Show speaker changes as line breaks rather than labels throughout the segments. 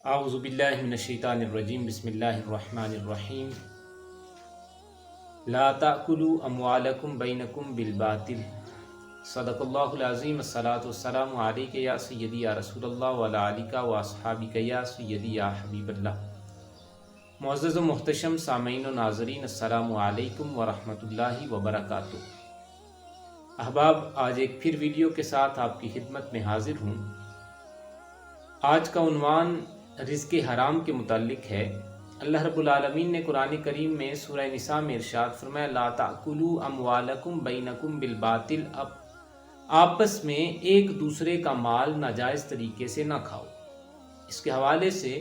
اعوذ باللہ من الشیطان الرجیم بسم اللہ الرحمن الرحیم لا تأکلوا اموالکم بینکم بالباطل صدق اللہ العظیم الصلاۃ والسلام علیک یا سیدی یا رسول اللہ وعلی آلک و اصحابک یا سیدی یا حبیب اللہ۔ معزز و محتشم سامعین و ناظرین، السلام علیکم ورحمۃ اللہ وبرکاتہ۔ احباب، آج ایک پھر ویڈیو کے ساتھ آپ کی خدمت میں حاضر ہوں۔ آج کا عنوان رزق حرام کے متعلق ہے۔ اللہ رب العالمین نے قرآن کریم میں سورہ نساء میں ارشاد فرمایا لا تأکلوا اموالکم بینکم بالباطل، اب آپس میں ایک دوسرے کا مال ناجائز طریقے سے نہ کھاؤ۔ اس کے حوالے سے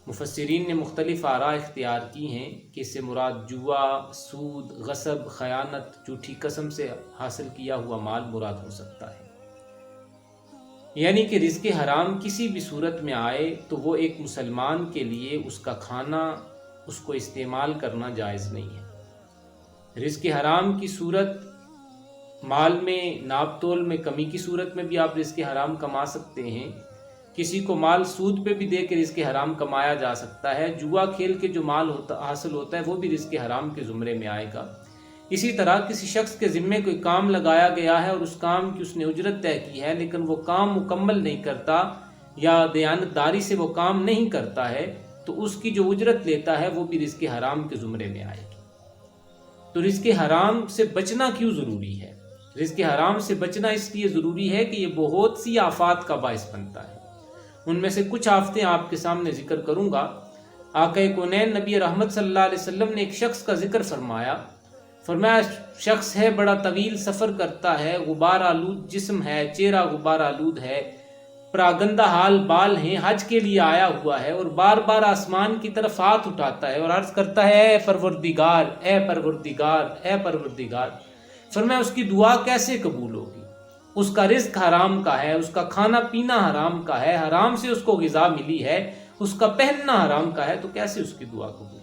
مفسرین نے مختلف آراء اختیار کی ہیں کہ اس سے مراد جوا، سود، غصب، خیانت، جھوٹی قسم سے حاصل کیا ہوا مال مراد ہو سکتا ہے۔ یعنی کہ رزق حرام کسی بھی صورت میں آئے تو وہ ایک مسلمان کے لیے اس کا کھانا، اس کو استعمال کرنا جائز نہیں ہے۔ رزق حرام کی صورت مال میں ناپ تول میں کمی کی صورت میں بھی آپ رزق حرام کما سکتے ہیں۔ کسی کو مال سود پہ بھی دے کے رزق حرام کمایا جا سکتا ہے۔ جوا کھیل کے جو مال حاصل ہوتا ہے وہ بھی رزق حرام کے زمرے میں آئے گا۔ اسی طرح کسی شخص کے ذمے کوئی کام لگایا گیا ہے اور اس کام کی اس نے اجرت طے کی ہے، لیکن وہ کام مکمل نہیں کرتا یا دیانتداری سے وہ کام نہیں کرتا ہے، تو اس کی جو اجرت لیتا ہے وہ بھی رزق حرام کے زمرے میں آئے گی۔ تو رزق حرام سے بچنا کیوں ضروری ہے؟ رزق حرام سے بچنا اس لیے ضروری ہے کہ یہ بہت سی آفات کا باعث بنتا ہے۔ ان میں سے کچھ آفتیں آپ کے سامنے ذکر کروں گا۔ آقا کونین نبی رحمت صلی اللہ علیہ وسلم نے ایک شخص کا ذکر فرمایا شخص ہے، بڑا طویل سفر کرتا ہے، غبار آلود جسم ہے، چہرہ غبار آلود ہے، پراگندہ حال بال ہیں، حج کے لیے آیا ہوا ہے اور بار بار آسمان کی طرف ہاتھ اٹھاتا ہے اور عرض کرتا ہے اے پروردگار، اے پروردگار، اے پروردگار۔ فرمایا اس کی دعا کیسے قبول ہوگی؟ اس کا رزق حرام کا ہے، اس کا کھانا پینا حرام کا ہے، حرام سے اس کو غذا ملی ہے، اس کا پہننا حرام کا ہے، تو کیسے اس کی دعا قبول ہوگی؟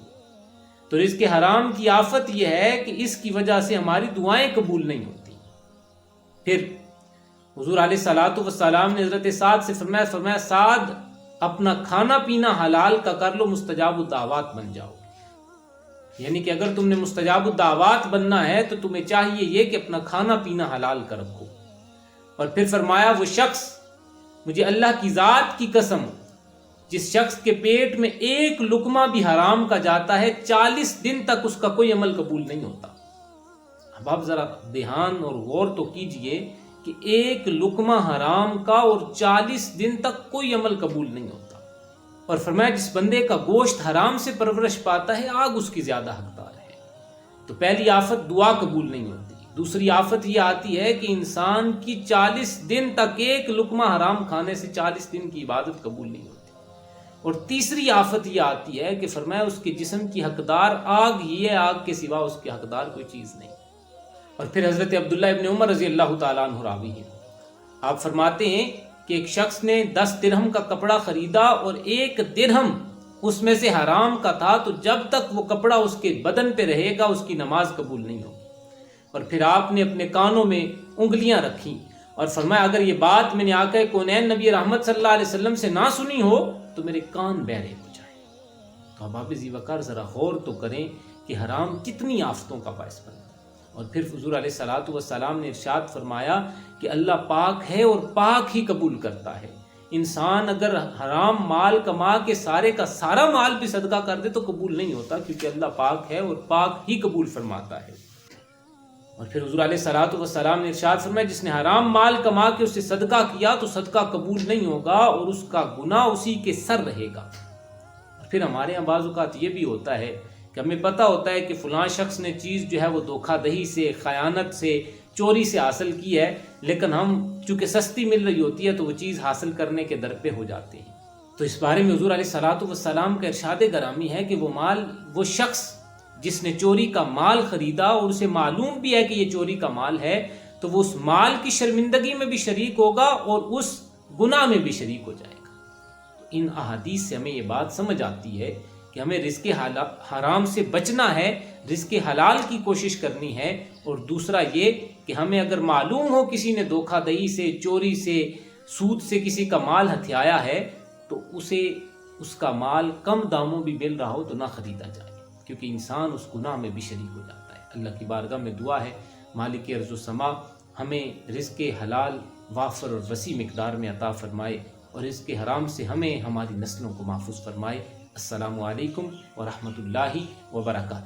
تو رزق حرام کی آفت یہ ہے کہ اس کی وجہ سے ہماری دعائیں قبول نہیں ہوتی۔ پھر حضور علیہ الصلوۃ والسلام نے حضرت سعد سے فرمایا سعد، اپنا کھانا پینا حلال کا کر لو، مستجاب الدعوات بن جاؤ۔ یعنی کہ اگر تم نے مستجاب الدعوات بننا ہے تو تمہیں چاہیے یہ کہ اپنا کھانا پینا حلال کر رکھو۔ اور پھر فرمایا وہ شخص، مجھے اللہ کی ذات کی قسم، جس شخص کے پیٹ میں ایک لقمہ بھی حرام کا جاتا ہے 40 دن تک اس کا کوئی عمل قبول نہیں ہوتا۔ اب آپ ذرا دھیان اور غور تو کیجئے کہ ایک لقمہ حرام کا اور 40 دن تک کوئی عمل قبول نہیں ہوتا۔ اور فرمایا جس بندے کا گوشت حرام سے پرورش پاتا ہے آگ اس کی زیادہ حقدار ہے۔ تو پہلی آفت دعا قبول نہیں ہوتی۔ دوسری آفت یہ آتی ہے کہ انسان کی 40 دن تک ایک لقمہ حرام کھانے سے 40 دن کی عبادت قبول نہیں ہوتی۔ اور تیسری آفت یہ آتی ہے کہ فرمایا اس کے جسم کی حقدار آگ ہی ہے، آگ کے سوا اس کی حقدار کوئی چیز نہیں۔ اور پھر حضرت عبداللہ ابن عمر رضی اللہ تعالیٰ عنہ راوی ہیں، آپ فرماتے ہیں کہ ایک شخص نے 10 درہم کا کپڑا خریدا اور 1 درہم اس میں سے حرام کا تھا، تو جب تک وہ کپڑا اس کے بدن پہ رہے گا اس کی نماز قبول نہیں ہوگی۔ اور پھر آپ نے اپنے کانوں میں انگلیاں رکھیں اور فرمایا اگر یہ بات میں نے آقا کونین نبی رحمت صلی اللہ علیہ وسلم سے نہ سنی ہو تو میرے کان بہرے ہو جائیں۔ تو اب آپ ذی وقار ذرا غور تو کریں کہ حرام کتنی آفتوں کا باعث بنتا ہے۔ اور پھر حضور علیہ الصلوۃ والسلام نے ارشاد فرمایا کہ اللہ پاک ہے اور پاک ہی قبول کرتا ہے۔ انسان اگر حرام مال کما کے سارے کا سارا مال بھی صدقہ کر دے تو قبول نہیں ہوتا، کیونکہ اللہ پاک ہے اور پاک ہی قبول فرماتا ہے۔ اور پھر حضور علیہ الصلوۃ والسلام نے ارشاد فرمایا جس نے حرام مال کما کے اسے صدقہ کیا تو صدقہ قبول نہیں ہوگا اور اس کا گناہ اسی کے سر رہے گا۔ اور پھر ہمارے یہاں بعض اوقات یہ بھی ہوتا ہے کہ ہمیں پتہ ہوتا ہے کہ فلاں شخص نے چیز جو ہے وہ دھوکہ دہی سے، خیانت سے، چوری سے حاصل کی ہے، لیکن ہم چونکہ سستی مل رہی ہوتی ہے تو وہ چیز حاصل کرنے کے در پہ ہو جاتے ہیں۔ تو اس بارے میں حضور علیہ الصلوۃ والسلام کا ارشاد گرامی ہے کہ وہ شخص جس نے چوری کا مال خریدا اور اسے معلوم بھی ہے کہ یہ چوری کا مال ہے، تو وہ اس مال کی شرمندگی میں بھی شریک ہوگا اور اس گناہ میں بھی شریک ہو جائے گا۔ ان احادیث سے ہمیں یہ بات سمجھ آتی ہے کہ ہمیں رزق حرام سے بچنا ہے، رزق حلال کی کوشش کرنی ہے۔ اور دوسرا یہ کہ ہمیں اگر معلوم ہو کسی نے دھوکہ دہی سے، چوری سے، سود سے کسی کا مال ہتھیایا ہے تو اسے اس کا مال کم داموں بھی مل رہا ہو تو نہ خریدا جائے، کیونکہ انسان اس گناہ میں بھی شریک ہو جاتا ہے۔ اللہ کی بارگاہ میں دعا ہے مالک ارض و سما ہمیں رزق حلال وافر اور وسیع مقدار میں عطا فرمائے، اور رزق حرام سے ہمیں ہماری نسلوں کو محفوظ فرمائے۔ السلام علیکم ورحمۃ اللہ وبرکاتہ۔